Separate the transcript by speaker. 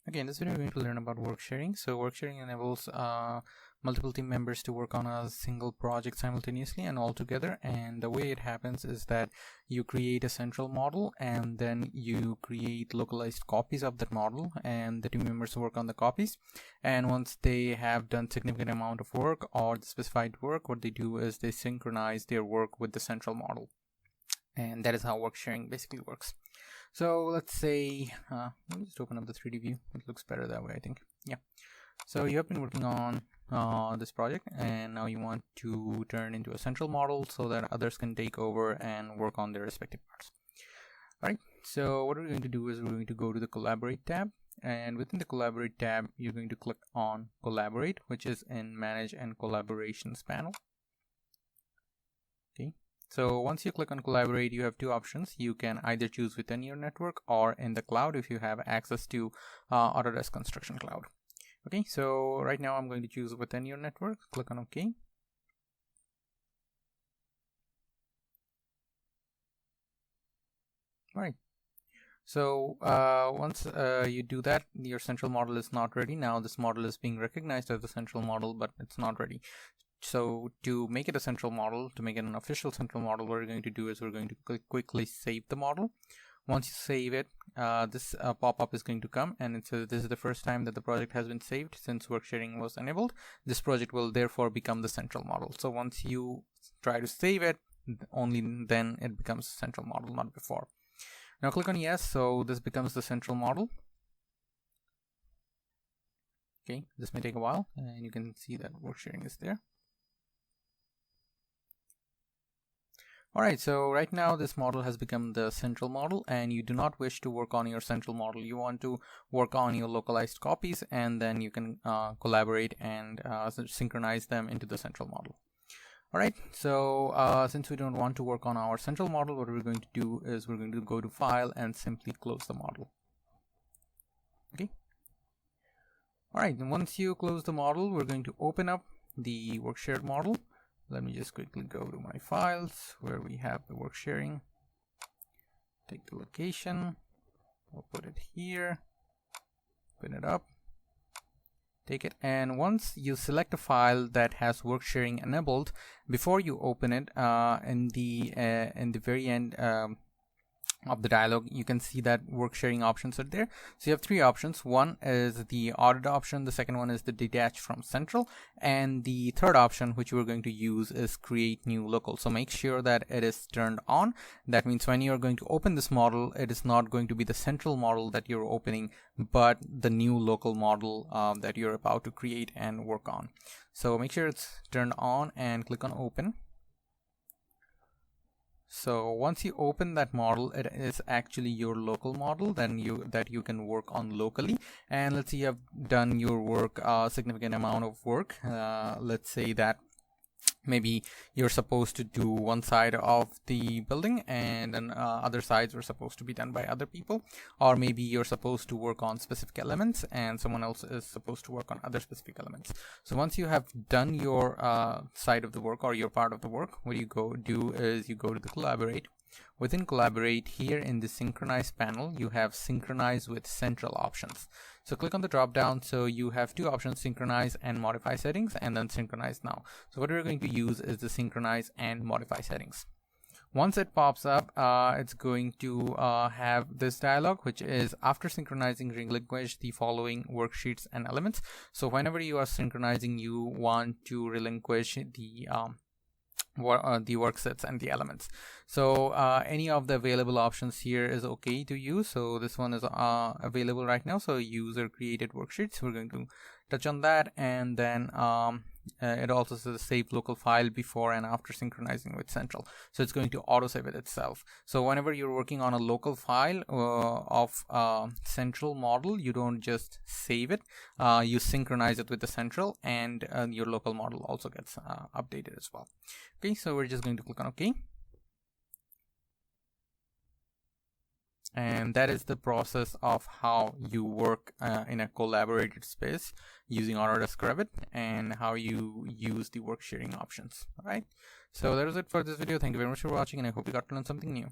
Speaker 1: Okay, in this video we're going to learn about work sharing. So work sharing enables multiple team members to work on a single project simultaneously and all together, and the way it happens is that you create a central model and then you create localized copies of that model, and the team members work on the copies, and once they have done significant amount of work or the specified work, what they do is they synchronize their work with the central model, and that is how work sharing basically works. So let's say, let me just open up the 3D view. It looks better that way, I think. Yeah. So you have been working on this project, and now you want to turn into a central model so that others can take over and work on their respective parts. All right. So what we're going to do is we're going to go to the Collaborate tab, and within the Collaborate tab, you're going to click on Collaborate, which is in Manage and Collaborations panel. Okay. So once you click on Collaborate, you have two options. You can either choose within your network or in the cloud if you have access to Autodesk Construction Cloud. Okay, so right now I'm going to choose within your network. Click on OK. All right. So once you do that, your central model is not ready. Now this model is being recognized as the central model, but it's not ready. So to make it a central model, to make it an official central model, what we're going to do is we're going to quickly save the model. Once you save it, this pop-up is going to come, and it says this is the first time that the project has been saved since work sharing was enabled. This project will therefore become the central model. So once you try to save it, only then it becomes a central model, not before. Now click on yes, so this becomes the central model. Okay, this may take a while, and you can see that work sharing is there. Alright, so right now this model has become the central model, and you do not wish to work on your central model. You want to work on your localized copies, and then you can collaborate and synchronize them into the central model. Alright, so since we don't want to work on our central model, what we're going to do is we're going to go to File and simply close the model. Okay. Alright, and once you close the model, we're going to open up the work shared model. Let me just quickly go to my files where we have the work sharing. Take the location, we'll put it here, open it up, take it, and once you select a file that has work sharing enabled, before you open it, in the very end of the dialog, you can see that work sharing options are there. So you have three options. One is the audit option, the second one is the detach from central, and the third option which we're going to use is create new local. So make sure that it is turned on. That means when you're going to open this model, it is not going to be the central model that you're opening, but the new local model that you're about to create and work on. So make sure it's turned on and click on open. So once you open that model, it is actually your local model that you can work on locally. And let's say you have done your work, significant amount of work. Let's say that maybe you're supposed to do one side of the building, and then other sides were supposed to be done by other people, or maybe you're supposed to work on specific elements and someone else is supposed to work on other specific elements. So once you have done your side of the work or your part of the work, what you do is you go to the Collaborate. Within Collaborate, here in the Synchronize panel, you have Synchronize with Central options. So click on the drop down. So you have two options, Synchronize and Modify Settings, and then Synchronize Now. So what we're going to use is the Synchronize and Modify Settings. Once it pops up, it's going to have this dialog, which is after synchronizing, relinquish the following worksheets and elements. So whenever you are synchronizing, you want to relinquish the work sets and the elements. So any of the available options here is okay to use. So this one is available right now. So user created worksheets, we're going to touch on that, and then it also says save local file before and after synchronizing with central. So it's going to auto save it itself. So whenever you're working on a local file of central model, you don't just save it, you synchronize it with the central, and your local model also gets updated as well. Okay, so we're just going to click on OK. And that is the process of how you work in a collaborated space using Autodesk Revit, and how you use the work sharing options. All right, so that is it for this video. Thank you very much for watching, and I hope you got to learn something new.